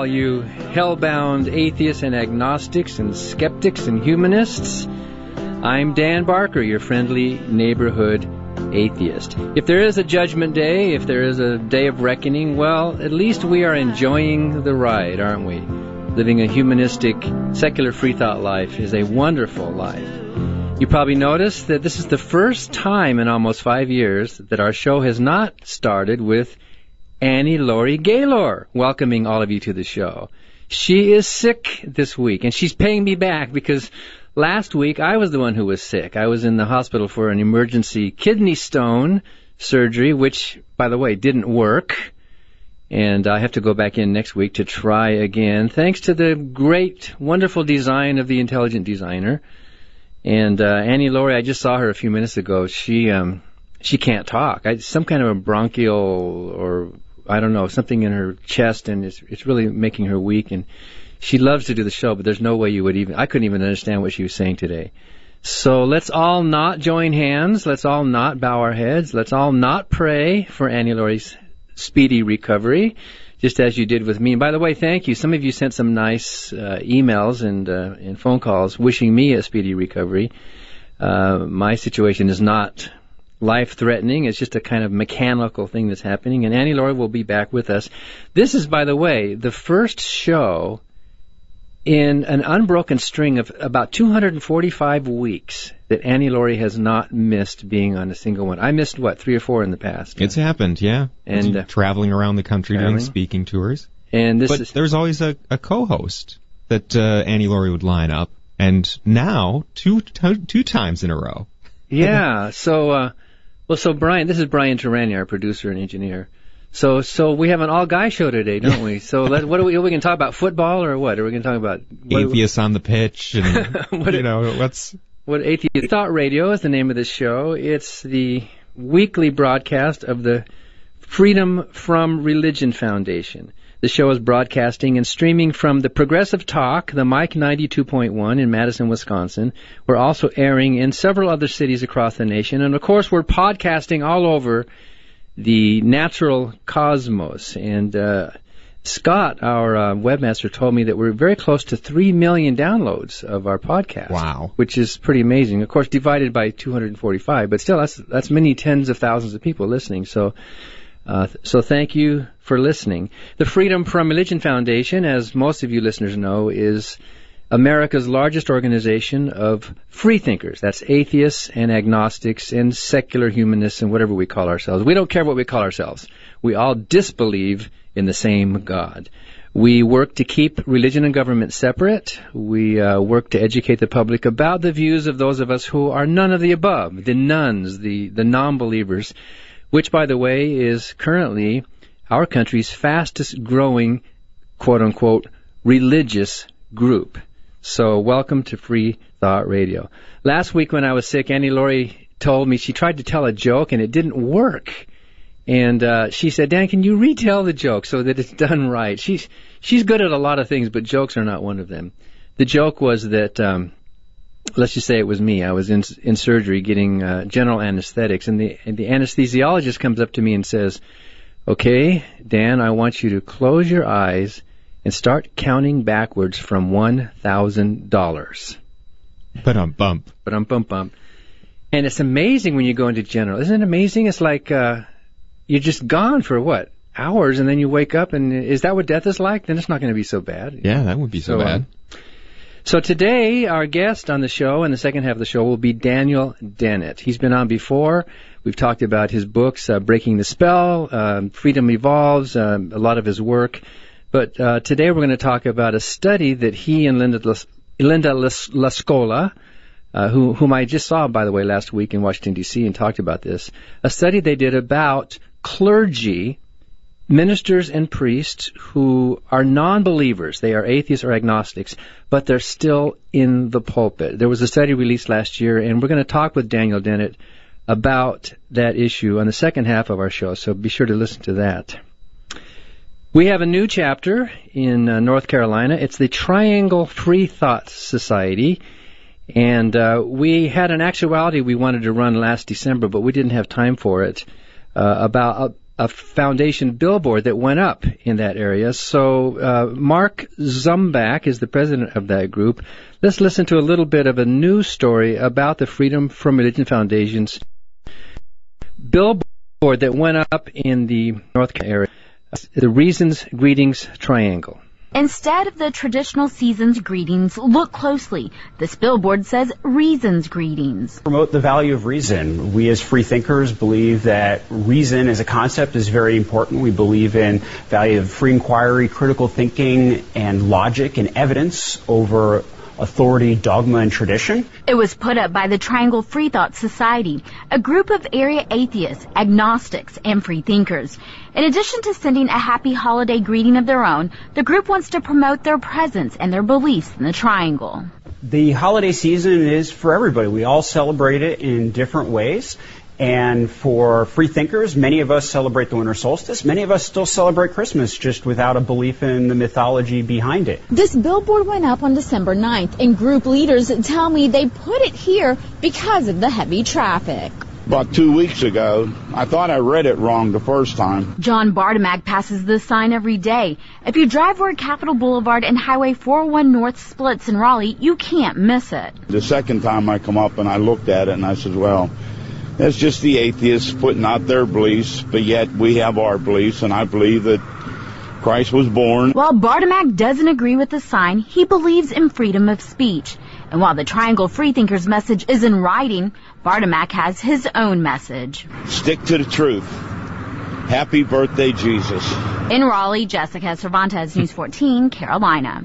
all you hell-bound atheists and agnostics and skeptics and humanists. I'm Dan Barker, your friendly neighborhood atheist. If there is a judgment day, if there is a day of reckoning, well, at least we are enjoying the ride, aren't we? Living a humanistic, secular freethought life is a wonderful life. You probably noticed that this is the first time in almost 5 years that our show has not started with Laurie Gaylor welcoming all of you to the show. She is sick this week, and she's paying me back because last week I was the one who was sick. I was in the hospital for an emergency kidney stone surgery, which, by the way, didn't work. And I have to go back in next week to try again, thanks to the great, wonderful design of the intelligent designer. And Laurie, I just saw her a few minutes ago. She can't talk. Some kind of a bronchial or I don't know, something in her chest, and it's really making her weak. And she loves to do the show, but there's no way I couldn't even understand what she was saying today. So let's all not join hands. Let's all not bow our heads. Let's all not pray for Laurie's speedy recovery, just as you did with me. And by the way, thank you. Some of you sent some nice emails and phone calls wishing me a speedy recovery. My situation is not life-threatening. It's just a kind of mechanical thing that's happening. And Laurie will be back with us. This is, by the way, the first show in an unbroken string of about 245 weeks that Laurie has not missed being on a single one. I missed, 3 or 4 in the past? It's happened, yeah. And traveling around the country doing speaking tours. And there's always a co-host that Laurie would line up, and now two times in a row. Yeah, so Brian, this is Brian Terani, our producer and engineer. So we have an all-guy show today, don't we? So what are we going to talk about? Football or what? Are we going to talk about atheists on the pitch? And what Atheist Thought Radio is the name of this show. It's the weekly broadcast of the Freedom from Religion Foundation. The show is broadcasting and streaming from the Progressive Talk, the Mic 92.1 in Madison, Wisconsin. We're also airing in several other cities across the nation. And, of course, we're podcasting all over the natural cosmos. And Scott, our webmaster, told me that we're very close to 3 million downloads of our podcast. Wow. Which is pretty amazing. Of course, divided by 245. But still, that's many tens of thousands of people listening. So thank you for listening. The Freedom from Religion Foundation, as most of you listeners know, is America's largest organization of freethinkers. That's atheists and agnostics and secular humanists and whatever we call ourselves. We don't care what we call ourselves. We all disbelieve in the same God. We work to keep religion and government separate. We work to educate the public about the views of those of us who are none of the above, the nones, the non-believers, which, by the way, is currently our country's fastest-growing, quote-unquote, religious group. So welcome to Free Thought Radio. Last week when I was sick, Laurie told me she tried to tell a joke, and it didn't work. And she said, Dan, can you retell the joke so that it's done right? She's good at a lot of things, but jokes are not one of them. The joke was that... let's just say it was me. I was in surgery getting general anesthetics, and the anesthesiologist comes up to me and says, okay, Dan, I want you to close your eyes and start counting backwards from $1,000. Ba-dum-bump. Ba-dum-bump-bump. And it's amazing when you go into general. Isn't it amazing? It's like you're just gone for, hours, and then you wake up, and is that what death is like? Then it's not going to be so bad. Yeah, that would be so bad. So today, our guest on the show, in the second half of the show, will be Daniel Dennett. He's been on before. We've talked about his books, Breaking the Spell, Freedom Evolves, a lot of his work. But today we're going to talk about a study that he and Linda Lascola, whom I just saw, by the way, last week in Washington, D.C., and talked about this, a study they did about clergy, ministers and priests who are non-believers. They are atheists or agnostics, but they're still in the pulpit. There was a study released last year, and we're going to talk with Daniel Dennett about that issue on the second half of our show, so be sure to listen to that. We have a new chapter in North Carolina. It's the Triangle Freethought Society, and we had an actuality we wanted to run last December, but we didn't have time for it, about a foundation billboard that went up in that area. So Mark Zumbach is the president of that group. Let's listen to a little bit of a news story about the Freedom from Religion Foundation's billboard that went up in the North Carolina area, the Reasons Greetings Triangle. Instead of the traditional season's greetings, look closely. This billboard says Reasons Greetings. Promote the value of reason. We as freethinkers believe that reason as a concept is very important. We believe in value of free inquiry, critical thinking, and logic and evidence over authority, dogma, and tradition. It was put up by the Triangle Freethought Society, a group of area atheists, agnostics, and freethinkers. In addition to sending a happy holiday greeting of their own, the group wants to promote their presence and their beliefs in the Triangle. The holiday season is for everybody. We all celebrate it in different ways. And for freethinkers, many of us celebrate the winter solstice. Many of us still celebrate Christmas, just without a belief in the mythology behind it. This billboard went up on December 9th, and group leaders tell me they put it here because of the heavy traffic. About 2 weeks ago, I thought I read it wrong the first time. John Bartomak passes this sign every day. If you drive where Capitol Boulevard and Highway 401 North splits in Raleigh, you can't miss it. The second time I come up and I looked at it and I said, well, that's just the atheists putting out their beliefs, but yet we have our beliefs, and I believe that Christ was born. While Bartomak doesn't agree with the sign, he believes in freedom of speech. And while the Triangle Freethinkers message is in writing, Bartomak has his own message. Stick to the truth. Happy birthday, Jesus. In Raleigh, Jessica Cervantes, News 14, Carolina.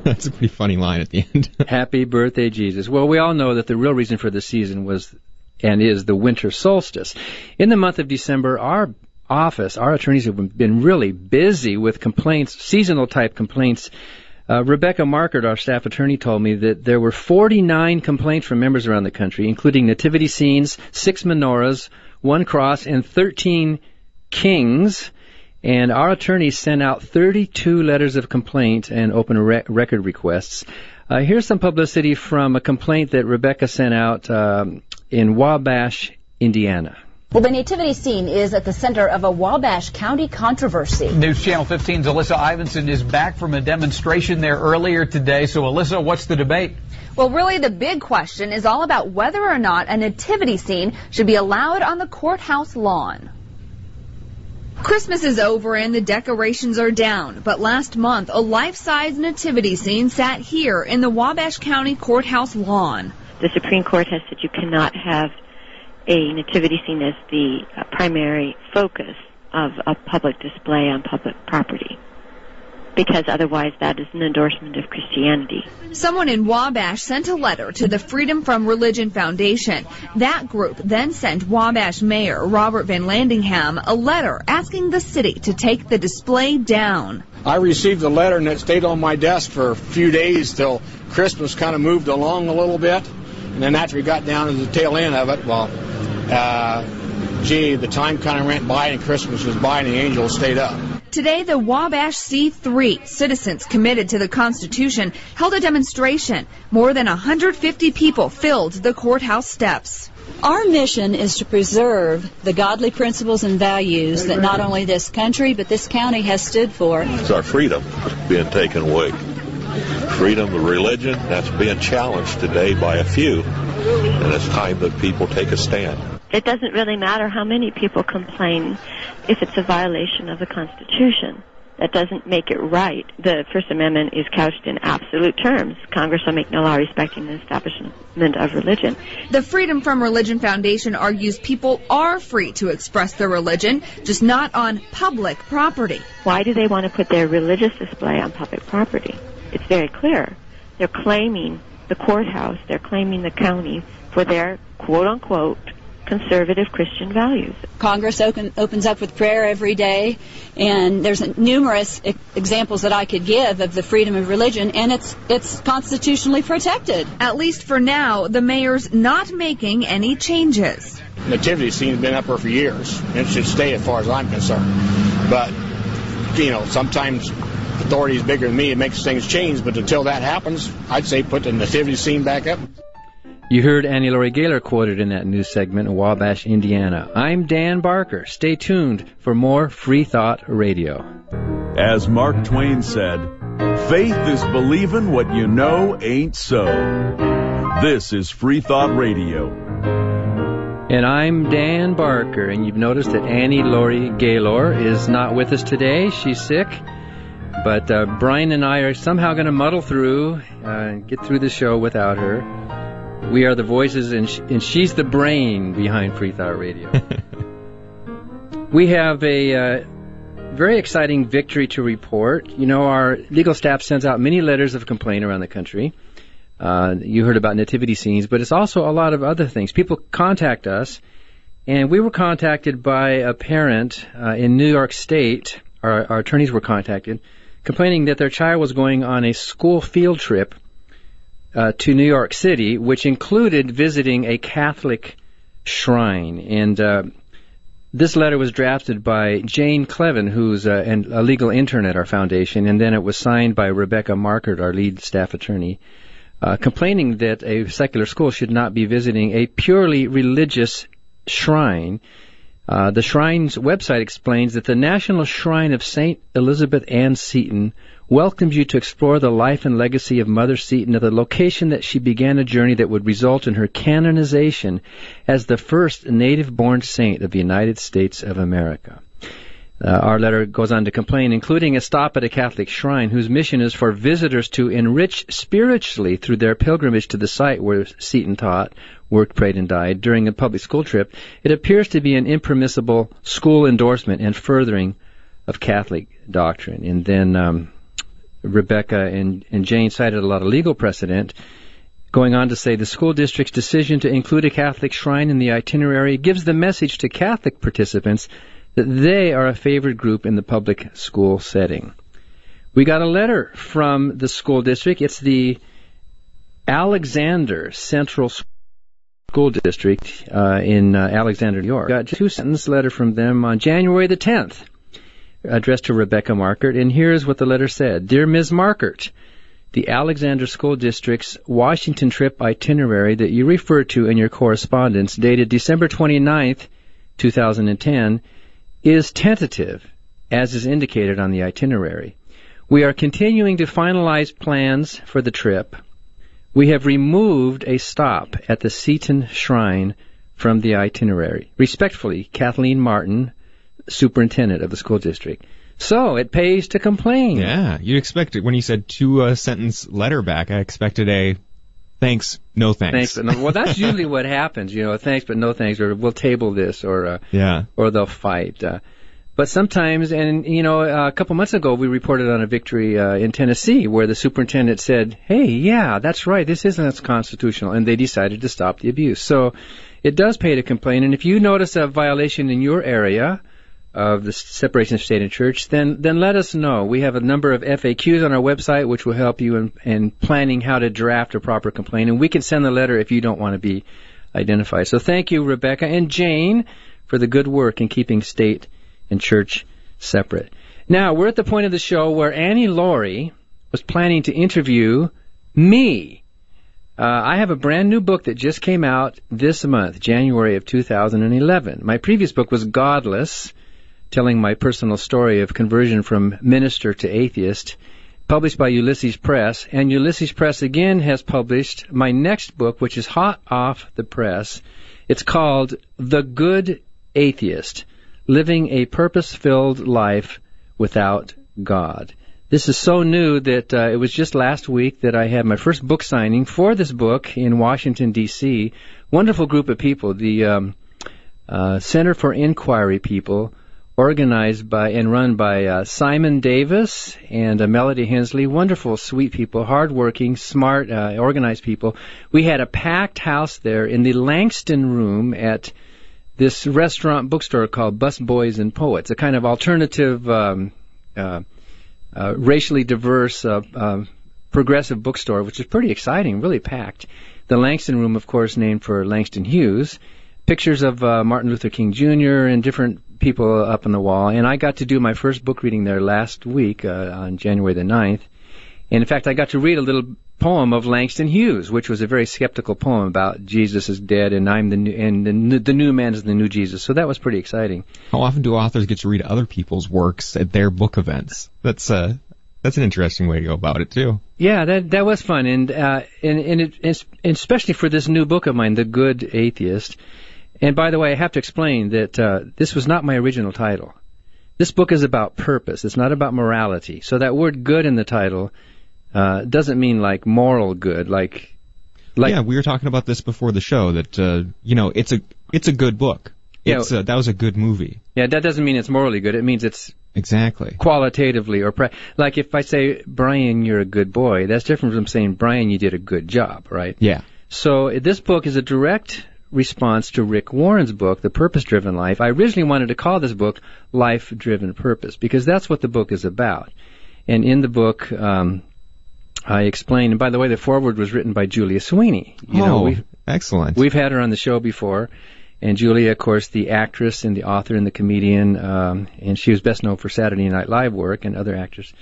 That's a pretty funny line at the end. Happy birthday, Jesus. Well, we all know that the real reason for the season was and is the winter solstice. In the month of December, our office, our attorneys have been really busy with complaints, seasonal type complaints. Rebecca Markert, our staff attorney, told me that there were 49 complaints from members around the country, including nativity scenes, 6 menorahs, 1 cross, and 13 kings. And our attorneys sent out 32 letters of complaint and open record requests. Here's some publicity from a complaint that Rebecca sent out in Wabash, Indiana. Well, the nativity scene is at the center of a Wabash County controversy. News Channel 15's Alyssa Ivinson is back from a demonstration there earlier today. So, Alyssa, what's the debate? Well, really, the big question is all about whether or not a nativity scene should be allowed on the courthouse lawn. Christmas is over and the decorations are down, but last month a life-size nativity scene sat here in the Wabash County courthouse lawn. The Supreme Court has said you cannot have a nativity scene as the primary focus of a public display on public property, because otherwise that is an endorsement of Christianity. Someone in Wabash sent a letter to the Freedom from Religion Foundation. That group then sent Wabash Mayor Robert Van Landingham a letter asking the city to take the display down. I received the letter and it stayed on my desk for a few days till Christmas kind of moved along a little bit. And then after we got down to the tail end of it, well, the time kind of went by and Christmas was by and the angels stayed up. Today, the Wabash C3, citizens committed to the Constitution, held a demonstration. More than 150 people filled the courthouse steps. Our mission is to preserve the godly principles and values that not only this country but this county has stood for. It's our freedom being taken away. Freedom of religion, that's being challenged today by a few, and it's time that people take a stand. It doesn't really matter how many people complain if it's a violation of the Constitution. That doesn't make it right. The First Amendment is couched in absolute terms. Congress will make no law respecting the establishment of religion. The Freedom from Religion Foundation argues people are free to express their religion, just not on public property. Why do they want to put their religious display on public property? It's very clear. They're claiming the courthouse, they're claiming the county for their quote-unquote conservative Christian values. Congress opens up with prayer every day, and there's numerous examples that I could give of the freedom of religion, and it's constitutionally protected. At least for now, the mayor's not making any changes. Nativity scene's been up there for years, and it should stay as far as I'm concerned. But, sometimes authority is bigger than me. It makes things change, but until that happens, I'd say put the nativity scene back up. You heard Annie Laurie Gaylor quoted in that news segment in Wabash, Indiana. I'm Dan Barker. Stay tuned for more Free Thought Radio. As Mark Twain said, faith is believing what you know ain't so. This is Free Thought Radio. And I'm Dan Barker, and you've noticed that Annie Laurie Gaylor is not with us today. She's sick. But Brian and I are somehow going to muddle through and get through the show without her. We are the voices, and she's the brain behind Free Thought Radio. We have a very exciting victory to report. You know, our legal staff sends out many letters of complaint around the country. You heard about nativity scenes, but it's also a lot of other things. People contact us, and we were contacted by a parent in New York State. Our attorneys were contacted, complaining that their child was going on a school field trip to New York City, which included visiting a Catholic shrine. And this letter was drafted by Jane Clevin, who's a legal intern at our foundation, and then it was signed by Rebecca Markert, our lead staff attorney, complaining that a secular school should not be visiting a purely religious shrine. The shrine's website explains that the National Shrine of St. Elizabeth Ann Seton welcomes you to explore the life and legacy of Mother Seton at the location that she began a journey that would result in her canonization as the first native-born saint of the United States of America. Our letter goes on to complain, including a stop at a Catholic shrine whose mission is for visitors to enrich spiritually through their pilgrimage to the site where Seton taught, worked, prayed, and died during a public school trip. It appears to be an impermissible school endorsement and furthering of Catholic doctrine. And then Rebecca and Jane cited a lot of legal precedent, going on to say the school district's decision to include a Catholic shrine in the itinerary gives the message to Catholic participants that they are a favored group in the public school setting. We got a letter from the school district. It's the Alexander Central School District in Alexander, New York. Got a two-sentence letter from them on January the 10th, addressed to Rebecca Markert, and here's what the letter said. Dear Ms. Markert, the Alexander School District's Washington trip itinerary that you referred to in your correspondence, dated December 29th, 2010, is tentative, as is indicated on the itinerary. We are continuing to finalize plans for the trip. We have removed a stop at the Seton Shrine from the itinerary. Respectfully, Kathleen Martin, Superintendent of the school district. So, it pays to complain. Yeah, you'd expect it. When you said two-sentence letter back, I expected a thanks, no thanks. Thanks, but no. Well, that's usually what happens, you know, thanks but no thanks, or we'll table this, or they'll fight. But sometimes, and, you know, a couple months ago we reported on a victory in Tennessee where the superintendent said, hey, yeah, that's right, this isn't constitutional, and they decided to stop the abuse. So, it does pay to complain, and if you notice a violation in your area of the separation of state and church, then let us know. We have a number of FAQs on our website which will help you in planning how to draft a proper complaint, and we can send the letter if you don't want to be identified. So thank you, Rebecca and Jane, for the good work in keeping state and church separate. Now, we're at the point of the show where Annie Laurie was planning to interview me. I have a brand new book that just came out this month, January of 2011. My previous book was Godless, telling my personal story of conversion from minister to atheist, published by Ulysses Press. And Ulysses Press again has published my next book, which is hot off the press. It's called The Good Atheist, Living a Purpose-Filled Life Without God. This is so new that it was just last week that I had my first book signing for this book in Washington, D.C. Wonderful group of people, the Center for Inquiry people, organized by and run by Simon Davis and Melody Hensley. Wonderful, sweet people, hardworking, smart, organized people. We had a packed house there in the Langston Room at this restaurant bookstore called Bus Boys and Poets, a kind of alternative, racially diverse, progressive bookstore, which is pretty exciting, really packed. The Langston Room, of course, named for Langston Hughes. Pictures of Martin Luther King Jr. and different people up on the wall. And I got to do my first book reading there last week on January the 9th. And in fact, I got to read a little poem of Langston Hughes, which was a very skeptical poem about Jesus is dead and I'm the new man is the new Jesus. So that was pretty exciting. How often do authors get to read other people's works at their book events? That's an interesting way to go about it too. Yeah, that was fun, and especially for this new book of mine, The Good Atheist. And by the way, I have to explain that this was not my original title. This book is about purpose. It's not about morality. So that word "good" in the title doesn't mean like moral good, like. Yeah, we were talking about this before the show. That it's a good book. That was a good movie. Yeah, that doesn't mean it's morally good. It means it's exactly qualitatively or like if I say, Brian, you're a good boy, that's different from saying, Brian, you did a good job, right? Yeah. So this book is a direct response to Rick Warren's book, The Purpose-Driven Life. I originally wanted to call this book Life-Driven Purpose because that's what the book is about. And in the book, I explain, and by the way, the foreword was written by Julia Sweeney. Excellent. We've had her on the show before. And Julia, of course, the actress and the author and the comedian, and she was best known for Saturday Night Live work and other actors.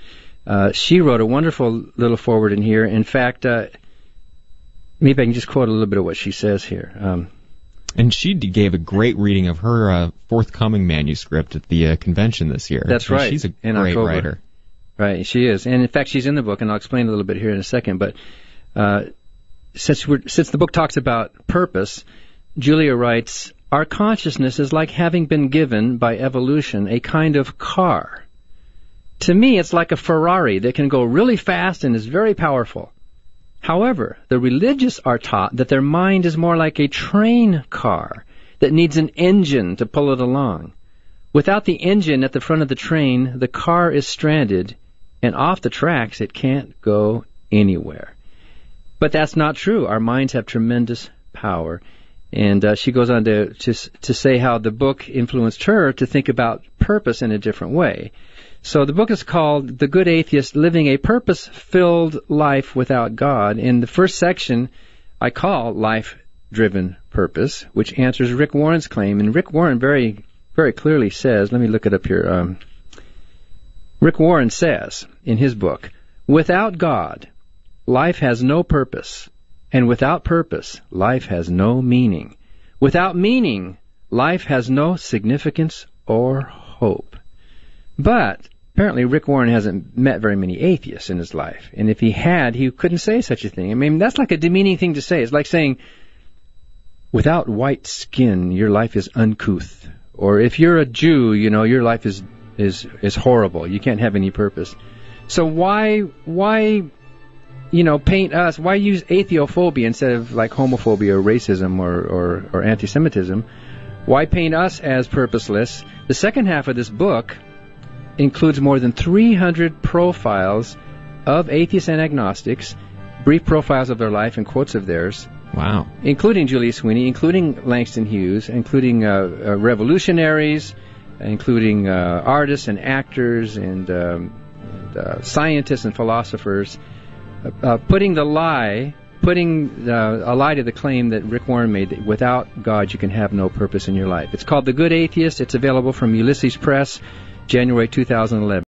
She wrote a wonderful little foreword in here. In fact, maybe I can just quote a little bit of what she says here. And she gave a great reading of her forthcoming manuscript at the convention this year. That's right. She's a great writer. Right, she is. And in fact, she's in the book, and I'll explain a little bit here in a second. But since the book talks about purpose, Julia writes, our consciousness is like having been given by evolution a kind of car. To me, it's like a Ferrari that can go really fast and is very powerful. However, the religious are taught that their mind is more like a train car that needs an engine to pull it along. Without the engine at the front of the train, the car is stranded, and off the tracks it can't go anywhere. But that's not true. Our minds have tremendous power. And she goes on to say how the book influenced her to think about purpose in a different way. So the book is called The Good Atheist, Living a Purpose-Filled Life Without God. In the first section, I call Life-Driven Purpose, which answers Rick Warren's claim. And Rick Warren very, very clearly says, let me look it up here. Rick Warren says in his book, without God, life has no purpose. And without purpose, life has no meaning. Without meaning, life has no significance or hope. But apparently Rick Warren hasn't met very many atheists in his life. And if he had, he couldn't say such a thing. I mean, that's like a demeaning thing to say. It's like saying, without white skin, your life is uncouth. Or if you're a Jew, your life is horrible. You can't have any purpose. So why paint us, why use atheophobia instead of like homophobia or racism or anti-Semitism? Why paint us as purposeless? The second half of this book includes more than 300 profiles of atheists and agnostics, brief profiles of their life and quotes of theirs. Wow. Including Julia Sweeney, including Langston Hughes, including revolutionaries, including artists and actors and scientists and philosophers. Putting a lie to the claim that Rick Warren made that without God you can have no purpose in your life. It's called The Good Atheist. It's available from Ulysses Press, January 2011.